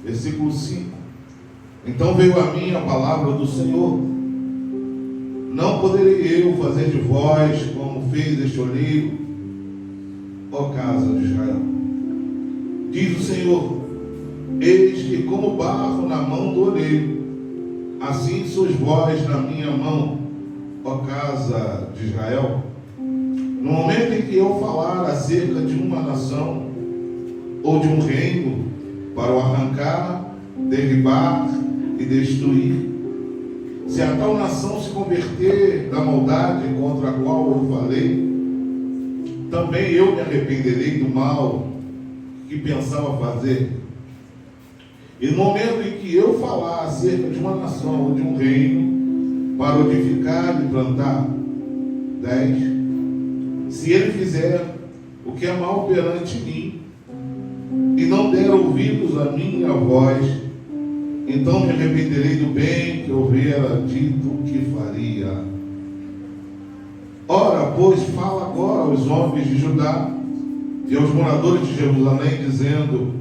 Versículo 5. Então veio a mim a palavra do Senhor: não poderei eu fazer de vós como fez este oleiro, ó casa de Israel. Diz o Senhor: eis que como barro na mão do oleiro, assim sois vós na minha mão, ó casa de Israel. No momento em que eu falar acerca de uma nação ou de um reino, para o arrancar, derribar e destruir, se a tal nação se converter da maldade contra a qual eu falei, também eu me arrependerei do mal que pensava fazer. E no momento em que eu falar acerca de uma nação ou de um reino, para o edificar e plantar, 10, se ele fizer o que é mal perante mim, e não der ouvidos à minha voz, então me arrependerei do bem que eu houvera dito que faria. Ora, pois, fala agora aos homens de Judá e aos moradores de Jerusalém, dizendo: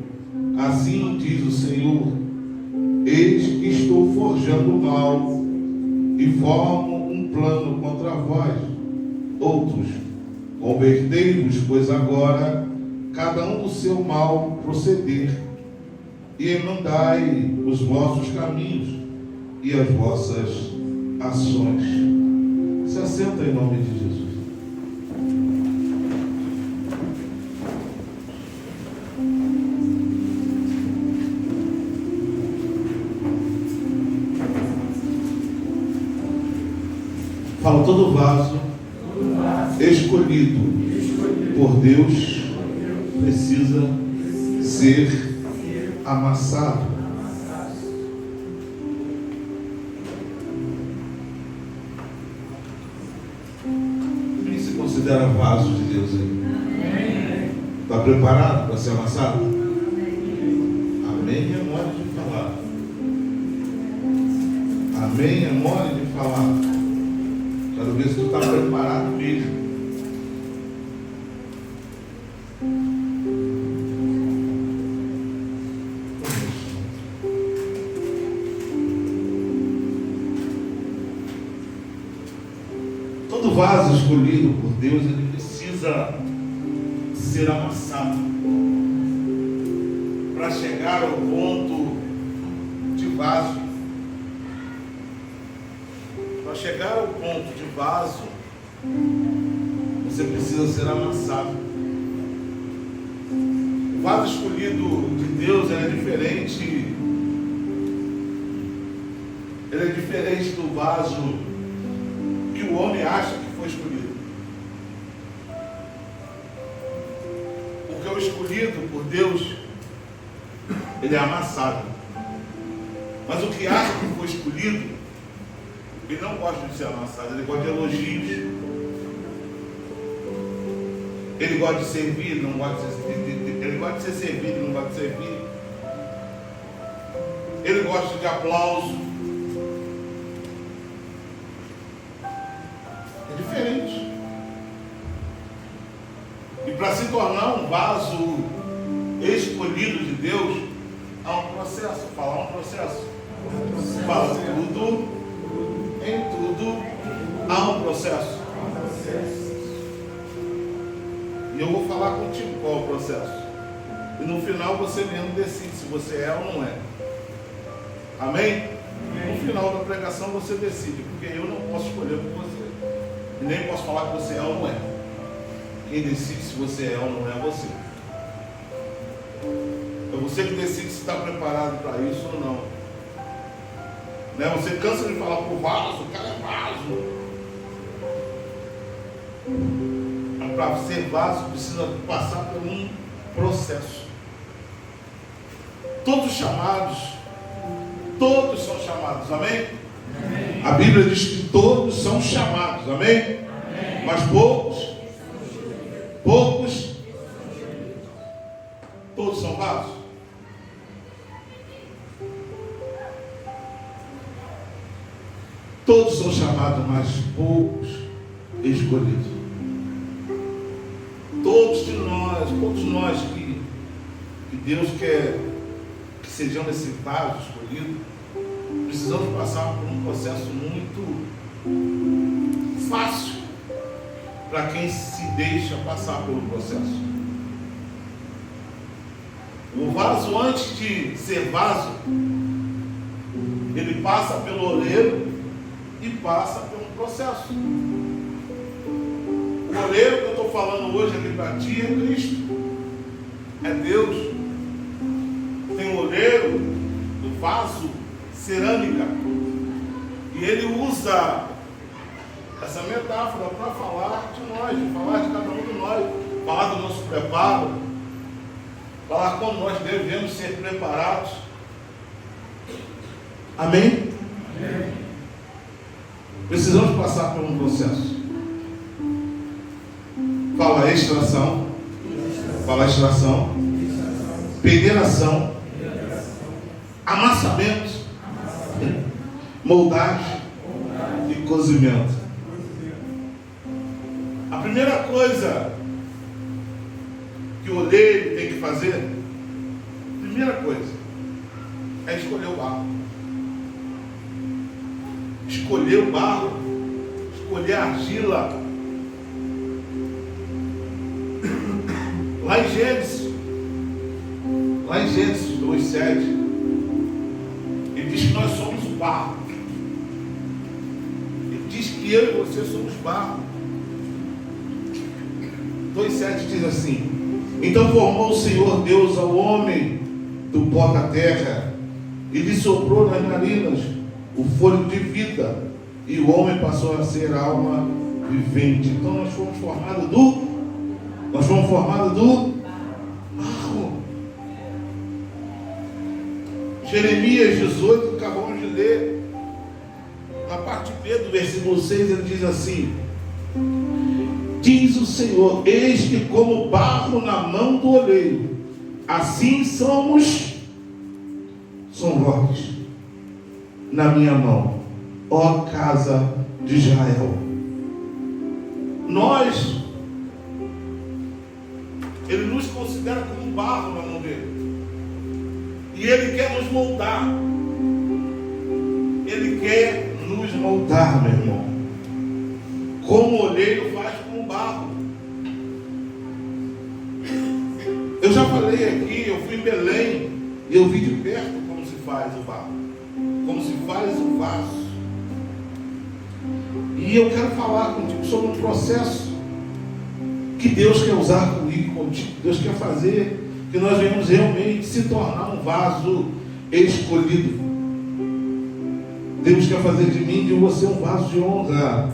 assim diz o Senhor, eis que estou forjando o mal e formo um plano contra vós. Outros, convertei-vos, pois agora cada um do seu mal proceder, e emendai os vossos caminhos e as vossas ações. Se assenta em nome de Jesus. Fala: todo vaso escolhido por Deus precisa ser amassado. Quem se considera vaso de Deus aí? Está preparado para ser amassado? Amém é mole de falar. Amém é mole de falar. Quero ver se tu está preparado mesmo. Todo vaso escolhido por Deus, ele precisa ser amassado para chegar ao ponto de vaso. Para chegar ao ponto de vaso, você precisa ser amassado. O vaso escolhido de Deus é diferente. Ele é diferente do vaso que o homem acha que foi escolhido. Porque o escolhido por Deus, ele é amassado. Mas o que acha que foi escolhido, ele não gosta de ser amassado, ele gosta de elogios. Ele gosta de servir, ele não gosta de ser, ele gosta de ser servido, ele não gosta de servir. Ele gosta de aplauso. É diferente. E para se tornar um vaso escolhido de Deus, há um processo. Fala um processo. Fala tudo, em tudo há um processo. E eu vou falar contigo qual é o processo. E no final você mesmo decide se você é ou não é. Amém? No final da pregação você decide, porque eu não posso escolher por você. E nem posso falar que você é ou não é. Quem decide se você é ou não é você. É você que decide se está preparado para isso ou não. Né? Você cansa de falar por vaso, o cara é vaso. Para ser vaso precisa passar por um processo. Todos são chamados, amém? Amém. A Bíblia diz que todos são chamados, amém? Amém. Mas poucos, todos são vasos. Todos são chamados, mas poucos escolhidos. Todos nós que Deus quer que sejamos esse vaso escolhido, precisamos passar por um processo muito fácil para quem se deixa passar pelo processo. O vaso, antes de ser vaso, ele passa pelo oleiro e passa por um processo. O oleiro que eu estou falando hoje aqui para ti é Cristo, é Deus. Tem o oleiro do vaso cerâmica, e ele usa essa metáfora para falar de nós, de falar de cada um de nós, falar do nosso preparo, falar como nós devemos ser preparados. Amém? Amém. Precisamos passar por um processo. Fala extração, fala extração, peneiração, amassamento, moldagem e cozimento. A primeira coisa que o oleiro tem que fazer, primeira coisa, é escolher o barro. Escolher o barro, escolher a argila. Lá em Gênesis 2:7, ele diz que nós somos o barro. Ele diz que eu e você somos barro. 2:7 diz assim: então formou o Senhor Deus ao homem do pó da terra e lhe soprou nas narinas o fôlego de vida, e o homem passou a ser alma vivente. Então nós fomos formados do barro. Jeremias 18, acabamos de ler, na parte B do versículo 6, ele diz assim: diz o Senhor, eis que como barro na mão do oleiro, assim somos vós na minha mão, ó casa de Israel. Ele nos considera como barro na mão dele, e Ele quer nos moldar. Ele quer nos moldar, meu irmão, como o oleiro faz com o barro. Eu já falei aqui, eu fui em Belém e eu vi de perto como se faz o barro, como se faz o vaso. E eu quero falar contigo sobre um processo que Deus quer usar comigo, contigo. Deus quer fazer que nós venhamos realmente se tornar um vaso escolhido. Deus quer fazer de mim e de você um vaso de honra,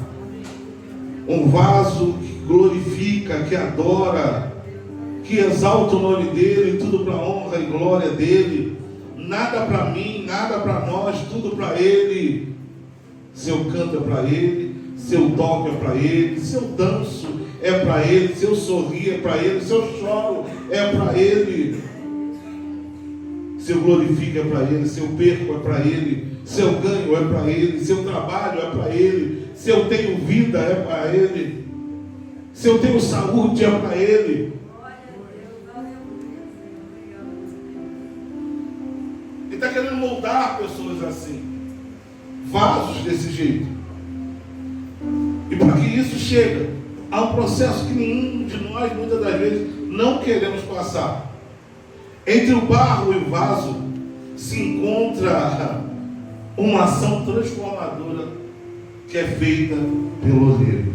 um vaso que glorifica, que adora, que exalta o nome dele, tudo para a honra e glória dele. Nada para mim, nada para nós, tudo para ele. Se eu canto é para ele, se eu toco é para ele, se eu danço é para ele, se eu sorrio é para ele, se eu choro é para ele, se eu glorifico é para ele, se eu perco é para ele, se eu ganho é para ele, se eu trabalho é para ele, se eu tenho vida é para ele, se eu tenho saúde é para ele. Ele está querendo moldar pessoas assim, vasos desse jeito. E para que isso chegue, há um processo que nenhum de nós, muitas das vezes, não queremos passar. Entre o barro e o vaso se encontra uma ação transformadora que é feita pelo oleiro.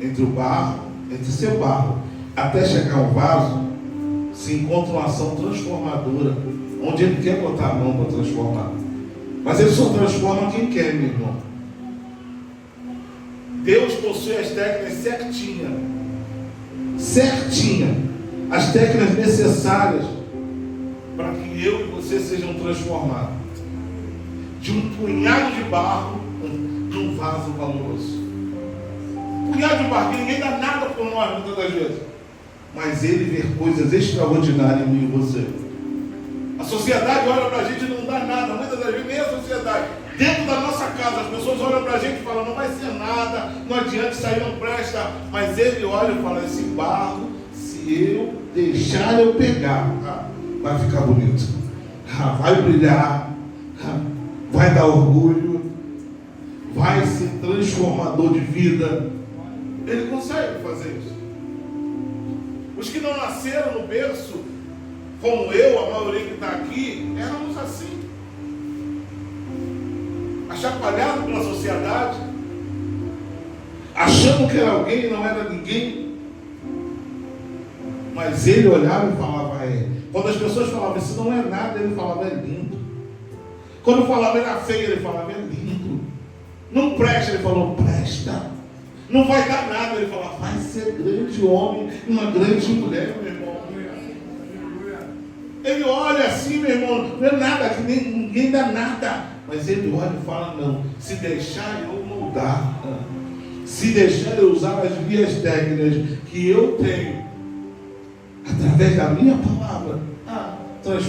Entre o barro, entre seu barro, até chegar ao vaso, se encontra uma ação transformadora, onde ele quer botar a mão para transformar. Mas ele só transforma quem quer, meu irmão. Deus possui as técnicas certinha, as técnicas necessárias para que eu e você sejam transformados de um punhado de barro num vaso valoroso. Punhado de barro, ninguém dá nada por nós muitas das vezes, mas ele vê coisas extraordinárias em mim e você. A sociedade olha para a gente e não dá nada, muitas das vezes nem a sociedade. Dentro da nossa casa, as pessoas olham para a gente e falam, não vai ser nada, não adianta, isso aí não presta. Mas ele olha e fala, esse barro, se eu deixar eu pegar, vai ficar bonito. vai brilhar, vai dar orgulho, vai ser transformador de vida. Ele consegue fazer isso. Os que não nasceram no berço, como eu, a maioria que está aqui, éramos assim, achacoalhados pela sociedade, achando que era alguém e não era ninguém. Mas ele olhava e falava, quando as pessoas falavam, isso não é nada, ele falava, é lindo. Quando falava, era feio, ele falava, é lindo. Não presta, ele falou, presta. Não vai dar nada, ele falava, vai ser grande homem e uma grande mulher, meu irmão. Ele olha assim, meu irmão, não é nada, que ninguém dá nada. Mas ele olha e fala, não, se deixar eu moldar, se deixar eu usar as minhas técnicas que eu tenho, através da minha palavra, transforma.